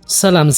ሰላም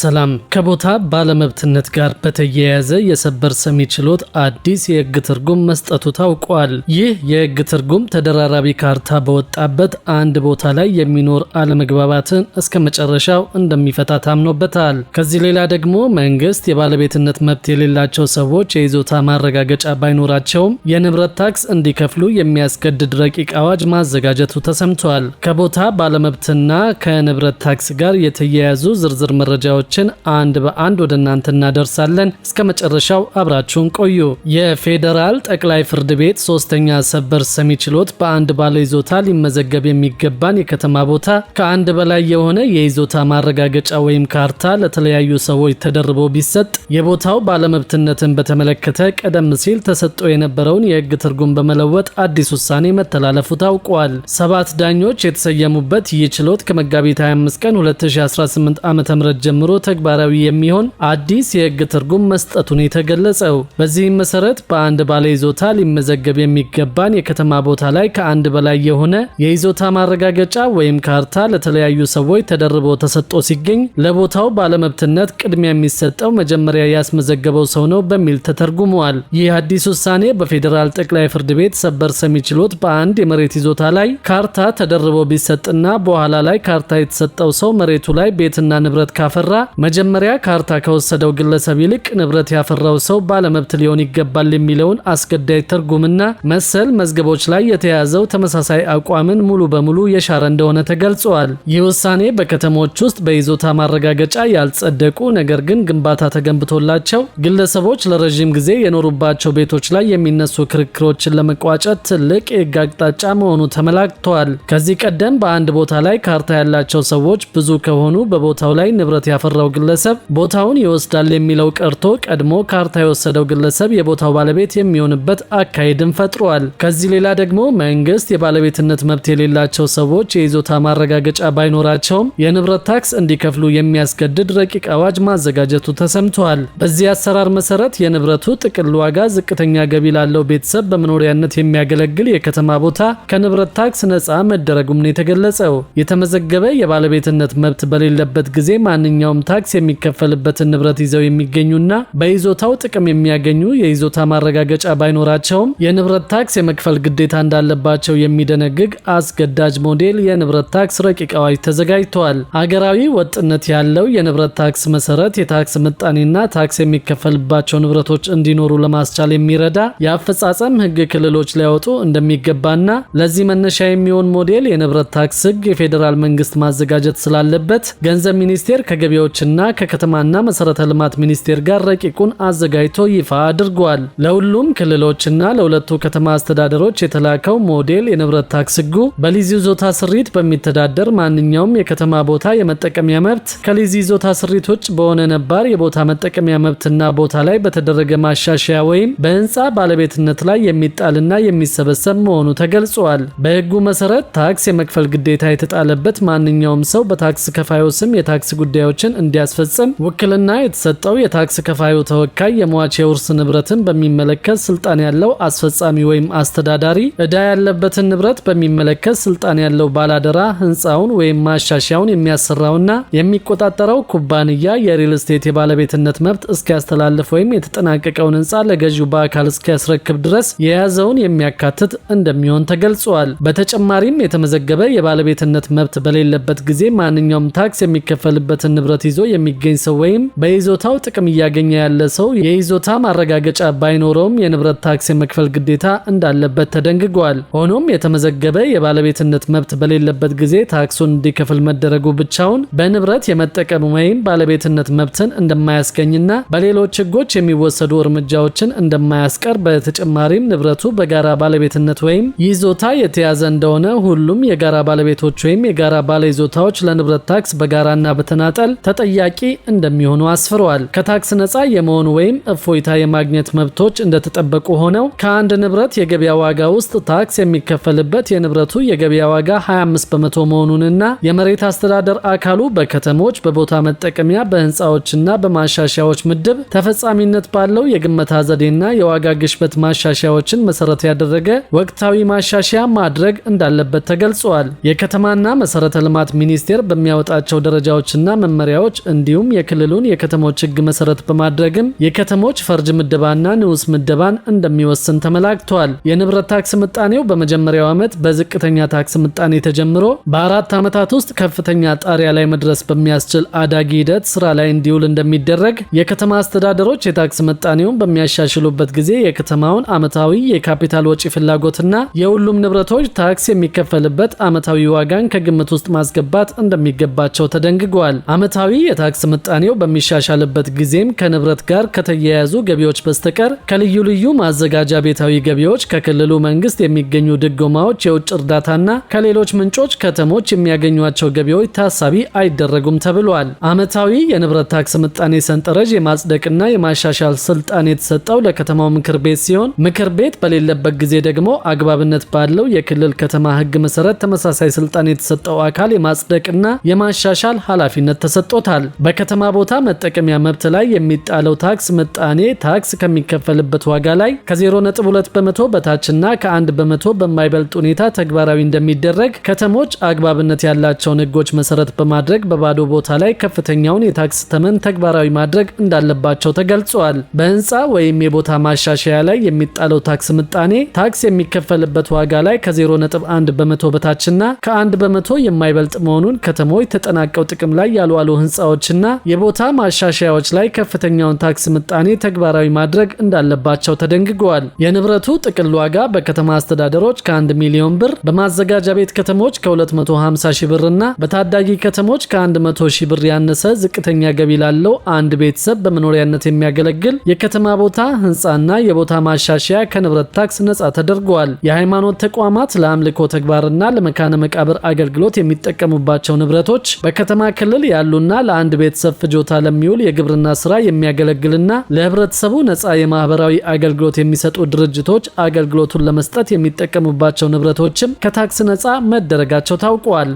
ከቦታ ባለመብትነት ጋር በተያያዘ የሰበር ሰሚ ችሎት አዲስ የሕግ ትርጉም መስጠቱ ታውቋል። ይህ የሕግ ትርጉም ተደራራቢ ካርታ በወጣበት አንድ ቦታ ላይ የሚኖር አለመግባባትን እስከ መጨረሻው እንደሚፈታ ታምኖበታል። ከዚህ ሌላ ደግሞ መንግስት የባለቤትነት መብት የሌላቸው ሰዎች የይዞታ ማረጋገጫ ባይኖራቸውም የንብረት ታክስ እንዲከፍሉ የሚያስገድድ ረቂቅ አዋጅ ማዘጋጀቱ ተሰምቷል። ከቦታ ባለመብትና ከንብረት ታክስ ጋር የተያያዙ ዝርዝር መረጃዎችን አንድ በአንድ ወደ እናንተ እናደርሳለን። እስከ መጨረሻው አብራችሁን ቆዩ። የፌዴራል ጠቅላይ ፍርድ ቤት ሶስተኛ ሰበር ሰሚ ችሎት በአንድ ባለ ይዞታ ሊመዘገብ የሚገባን የከተማ ቦታ ከአንድ በላይ የሆነ የይዞታ ማረጋገጫ ወይም ካርታ ለተለያዩ ሰዎች ተደርቦ ቢሰጥ የቦታው ባለመብትነትን በተመለከተ ቀደም ሲል ተሰጥቶ የነበረውን የሕግ ትርጉም በመለወጥ አዲስ ውሳኔ መተላለፉ ታውቋል። 7 ዳኞች የተሰየሙበት ይህ ችሎት ከመጋቢት 25 ቀን 2018 ዓ.ም ጀምሮ ተግባራዊ የሚሆን አዲስ የሕግ ትርጉም መስጠቱን የተገለጸው። በዚህም መሰረት በአንድ ባለ ይዞታ ሊመዘገብ የሚገባን የከተማ ቦታ ላይ ከአንድ በላይ የሆነ የይዞታ ማረጋገጫ ወይም ካርታ ለተለያዩ ሰዎች ተደርቦ ተሰጥቶ ሲገኝ ለቦታው ባለመብትነት ቅድሚያ የሚሰጠው መጀመሪያ ያስመዘገበው ሰው ነው በሚል ተተርጉሟል። ይህ አዲስ ውሳኔ በፌዴራል ጠቅላይ ፍርድ ቤት ሰበር ሰሚ ችሎት በአንድ የመሬት ይዞታ ላይ ካርታ ተደርቦ ቢሰጥና በኋላ ላይ ካርታ የተሰጠው ሰው መሬቱ ላይ ቤትና ንብረት ካፈራ መጀመሪያ ካርታ ከወሰደው ግለሰብ ይልቅ ንብረት ያፈራው ሰው ባለመብት ሊሆን ይገባል የሚለውን አስገዳጅ ትርጉምና መሰል መዝገቦች ላይ የተያዘው ተመሳሳይ አቋምን ሙሉ በሙሉ የሻረ እንደሆነ ተገልጿል። ይህ ውሳኔ በከተሞች ውስጥ በይዞታ ማረጋገጫ ያልጸደቁ ነገር ግን ግንባታ ተገንብቶላቸው ግለሰቦች ለረጅም ጊዜ የኖሩባቸው ቤቶች ላይ የሚነሱ ክርክሮችን ለመቋጨት ትልቅ የሕግ አቅጣጫ መሆኑ ተመላክቷል። ከዚህ ቀደም በአንድ ቦታ ላይ ካርታ ያላቸው ሰዎች ብዙ ከሆኑ በቦታው ላይ ንብረት ያፈራው ግለሰብ ቦታውን ይወስዳል የሚለው ቀርቶ ቀድሞ ካርታ የወሰደው ግለሰብ የቦታው ባለቤት የሚሆንበት አካሄድን ፈጥሯል። ከዚህ ሌላ ደግሞ መንግስት የባለቤትነት መብት የሌላቸው ሰዎች የይዞታ ማረጋገጫ ባይኖራቸውም የንብረት ታክስ እንዲከፍሉ የሚያስገድድ ረቂቅ አዋጅ ማዘጋጀቱ ተሰምቷል። በዚህ አሰራር መሰረት የንብረቱ ጥቅል ዋጋ ዝቅተኛ ገቢ ላለው ቤተሰብ በመኖሪያነት የሚያገለግል የከተማ ቦታ ከንብረት ታክስ ነፃ መደረጉም ነው የተገለጸው። የተመዘገበ የባለቤትነት መብት በሌለበት ጊዜ ማንኛውም ታክስ የሚከፈልበትን ንብረት ይዘው የሚገኙና በይዞታው ጥቅም የሚያገኙ የይዞታ ማረጋገጫ ባይኖራቸውም የንብረት ታክስ የመክፈል ግዴታ እንዳለባቸው የሚደነግግ አስገዳጅ ሞዴል የንብረት ታክስ ረቂቅ አዋጅ ተዘጋጅቷል። ሀገራዊ ወጥነት ያለው የንብረት ታክስ መሰረት የታክስ ምጣኔና ታክስ የሚከፈልባቸው ንብረቶች እንዲኖሩ ለማስቻል የሚረዳ የአፈጻጸም ሕግ ክልሎች ሊያወጡ እንደሚገባና ለዚህ መነሻ የሚሆን ሞዴል የንብረት ታክስ ሕግ የፌዴራል መንግስት ማዘጋጀት ስላለበት ገንዘብ ሚኒስቴር ከገቢዎችና ከከተማና መሰረተ ልማት ሚኒስቴር ጋር ረቂቁን አዘጋጅቶ ይፋ አድርጓል። ለሁሉም ክልሎችና ለሁለቱ ከተማ አስተዳደሮች የተላከው ሞዴል የንብረት ታክስ ሕጉ በሊዝ ይዞታ ስሪት በሚተዳደር ማንኛውም የከተማ ቦታ የመጠቀሚያ መብት ከሊዝ ይዞታ ስሪት ውጭ በሆነ ነባር የቦታ መጠቀሚያ መብትና ቦታ ላይ በተደረገ ማሻሻያ ወይም በህንፃ ባለቤትነት ላይ የሚጣልና የሚሰበሰብ መሆኑ ተገልጿል። በሕጉ መሰረት ታክስ የመክፈል ግዴታ የተጣለበት ማንኛውም ሰው በታክስ ከፋዩ ስም የታክስ ጉዳዮችን እንዲያስፈጽም ውክልና የተሰጠው የታክስ ከፋዩ ተወካይ የሟች የውርስ ንብረትን በሚመለከት ስልጣን ያለው አስፈጻሚ ወይም አስተዳዳሪ ዕዳ ያለበትን ንብረት በሚመለከት ስልጣን ያለው ባላደራ ህንፃውን ወይም ማሻሻያውን የሚያሰራውና የሚቆጣጠረው ኩባንያ የሪል ስቴት የባለቤትነት መብት እስኪያስተላልፍ ወይም የተጠናቀቀውን ህንፃ ለገዢው በአካል እስኪያስረክብ ድረስ የያዘውን የሚያካትት እንደሚሆን ተገልጿል። በተጨማሪም የተመዘገበ የባለቤትነት መብት በሌለበት ጊዜ ማንኛውም ታክስ የሚከፈልበትን ንብረት ይዞ የሚገኝ ሰው ወይም በይዞታው ጥቅም እያገኘ ያለ ሰው የይዞታ ማረጋገጫ ባይኖረውም የንብረት ታክስ የመክፈል ግዴታ እንዳለበት ተደንግጓል። ሆኖም የተመዘገበ የባለቤትነት መብት በሌለበት ጊዜ ታክሱን እንዲከፍል መደረጉ ብቻውን በንብረት የመጠቀም ወይም ባለቤትነት መብትን እንደማያስገኝና በሌሎች ሕጎች የሚወሰዱ እርምጃዎችን እንደማያስቀር፣ በተጨማሪም ንብረቱ በጋራ ባለቤትነት ወይም ይዞታ የተያዘ እንደሆነ ሁሉም የጋራ ባለቤቶች ወይም የጋራ ባለይዞታዎች ለንብረት ታክስ በጋራና በተናጠል ተጠያቂ እንደሚሆኑ አስፍረዋል። ከታክስ ነፃ የመሆኑ ወይም እፎይታ የማግኘት መብቶች እንደተጠበቁ ሆነው ከአንድ ንብረት የገበያ ዋጋ ውስጥ ታክስ የሚከፈልበት የንብረቱ የገበያ ዋጋ 25% መሆኑንና የመሬት አስተዳደር አካሉ በከተሞች በቦታ መጠቀሚያ በህንፃዎችና በማሻሻያዎች ምድብ ተፈጻሚነት ባለው የግመታ ዘዴና የዋጋ ግሽበት ማሻሻያዎችን መሰረት ያደረገ ወቅታዊ ማሻሻያ ማድረግ እንዳለበት ተገልጿል። የከተማና መሰረተ ልማት ሚኒስቴር በሚያወጣቸው ደረጃዎችና መመሪያዎች እንዲሁም የክልሉን የከተሞች ህግ መሰረት በማድረግም የከተሞች ፈርጅ ምደባና ንዑስ ምደባን እንደሚወስን ተመላክቷል። የንብረት ታክስ ምጣኔው በመጀመሪያው ዓመት በዝቅተኛ ታክስ ምጣኔ ተጀምሮ በ4 ዓመታት ውስጥ ከፍተኛ ጣሪያ ላይ መድረስ በሚያስችል አዳጊ ሂደት ስራ ላይ እንዲውል እንደሚደረግ የከተማ አስተዳደሮች የታክስ ምጣኔውን በሚያሻሽሉበት ጊዜ የከተማውን ዓመታዊ የካፒታል ወጪ ፍላጎትና የሁሉም ንብረቶች ታክስ የሚከፈልበት ዓመታዊ ዋጋን ከግምት ውስጥ ማስገባት እንደሚገባቸው ተደንግጓል። ዓመታዊ የታክስ ምጣኔው በሚሻሻልበት ጊዜም ከንብረት ጋር ከተያያዙ ገቢዎች በስተቀር ከልዩ ልዩ ማዘጋጃ ቤታዊ ገቢዎች፣ ከክልሉ መንግስት የሚገኙ ድጎማዎች፣ የውጭ እርዳታና ከሌሎች ምንጮች ከተሞች የሚያገኟቸው ገቢዎች ታሳቢ አይደረጉም ተብሏል። ዓመታዊ የንብረት ታክስ ምጣኔ ሰንጠረዥ የማጽደቅና የማሻሻል ስልጣን የተሰጠው ለከተማው ምክር ቤት ሲሆን ምክር ቤት በሌለበት ጊዜ ደግሞ አግባብነት ባለው የክልል ከተማ ህግ መሰረት ተመሳሳይ ስልጣን የተሰጠው አካል የማጽደቅና የማሻሻል ኃላፊነት ተሰጥቶታል። በከተማ ቦታ መጠቀሚያ መብት ላይ የሚጣለው ታክስ ምጣኔ ታክስ ከሚከፈልበት ዋጋ ላይ ከ0.2 በመቶ በታችና ከ1 በመቶ በማይበልጥ ሁኔታ ተግባራዊ እንደሚደረግ ከተሞች አግባብነት ያላቸውን ህጎች መሰረት በማድረግ በባዶ ቦታ ላይ ከፍተኛውን የታክስ ተመን ተግባራዊ ማድረግ እንዳለባቸው ተገልጿል። በህንፃ ወይም የቦታ ማሻሻያ ላይ የሚጣለው ታክስ ምጣኔ ታክስ የሚከፈልበት ዋጋ ላይ ከ0.1 በመቶ በታችና ከ1 በመቶ የማይበልጥ መሆኑን ከተሞች ተጠናቀው ጥቅም ላይ ያልዋሉ ህንፃዎችና የቦታ ማሻሻያዎች ላይ ከፍተኛውን ታክስ ምጣኔ ተግባራዊ ማድረግ እንዳለባቸው ተደንግጓል። የንብረቱ ጥቅል ዋጋ በከተማ አስተዳደሮች ከ1 ሚሊዮን ብር፣ በማዘጋጃ ቤት ከተሞች ከ250 ሺህ ብር እና በታዳጊ ከተሞች ከ100 ሺህ ብር ያነሰ ዝቅተኛ ገቢ ላለው አንድ ቤተሰብ በመኖሪያነት የሚያገለግል የከተማ ቦታ ህንፃና የቦታ ማሻሻያ ከንብረት ታክስ ነጻ ተደርጓል። የሃይማኖት ተቋማት ለአምልኮ ተግባርና ለመካነ መቃብር አገልግሎት የሚጠቀሙባቸው ንብረቶች በከተማ ክልል ያሉና ለአንድ ቤተሰብ ፍጆታ ለሚውል የግብርና ስራ የሚያገለግልና ለህብረተሰቡ ነጻ የማህበራዊ አገልግሎት የሚሰጡ ድርጅቶች አገልግሎቱን ለመስጠት የሚጠቀሙባቸው ንብረቶችም ከታክስ ነጻ መደረጋቸው ታውቋል።